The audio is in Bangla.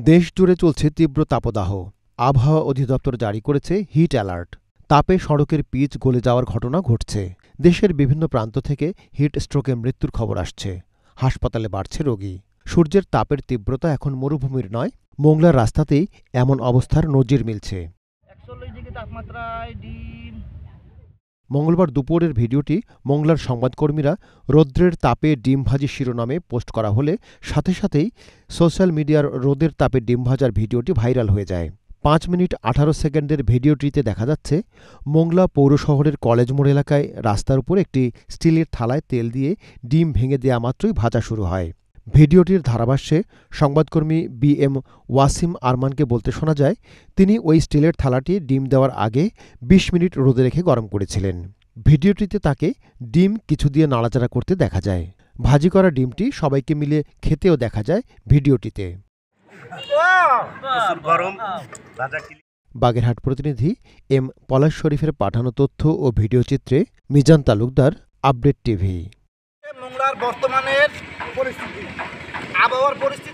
দেশ জুড়ে চলছে তীব্র তাপদাহ। আবহাওয়া অধিদপ্তর জারি করেছে হিট অ্যালার্ট। তাপে সড়কের পিচ গলে যাওয়ার ঘটনা ঘটছে। দেশের বিভিন্ন প্রান্ত থেকে হিট স্ট্রোকে মৃত্যুর খবর আসছে। হাসপাতালে বাড়ছে রোগী। সূর্যের তাপের তীব্রতা এখন মরুভূমির নয়, মোংলার রাস্তাতেই এমন অবস্থার নজির মিলছে। মঙ্গলবার দুপুরের ভিডিওটি মোংলার সংবাদকর্মীরা রৌদ্রের তাপে ডিম ভাজি শিরোনামে পোস্ট করা হলে সাথে সাথেই সোশ্যাল মিডিয়ার রোদের তাপে ডিম ভাজার ভিডিওটি ভাইরাল হয়ে যায়। 5 মিনিট 18 সেকেন্ডের ভিডিওটিতে দেখা যাচ্ছে মোংলা পৌর শহরের কলেজ মোড় এলাকায় রাস্তার উপর একটি স্টিলের থালায় তেল দিয়ে ডিম ভেঙে দেয়া মাত্রই ভাজা শুরু হয়। ভিডিওটির ধারাভাষ্যে সংবাদকর্মী BM ওয়াসিম আরমানকে বলতে শোনা যায়, তিনি ওই স্টিলের থালাটি ডিম দেওয়ার আগে 20 মিনিট রোদে রেখে গরম করেছিলেন। ভিডিওটিতে তাকে ডিম কিছু দিয়ে নাড়াচাড়া করতে দেখা যায়। ভাজি করা ডিমটি সবাইকে মিলে খেতেও দেখা যায় ভিডিওটিতে। বাগেরহাট প্রতিনিধি M পলাশ শরীফের পাঠানো তথ্য ও ভিডিওচিত্রে মিজান তালুকদার, আপডেট টিভি। মোংলার বর্তমানের পরিস্থিতি, আবহাওয়ার পরিস্থিতি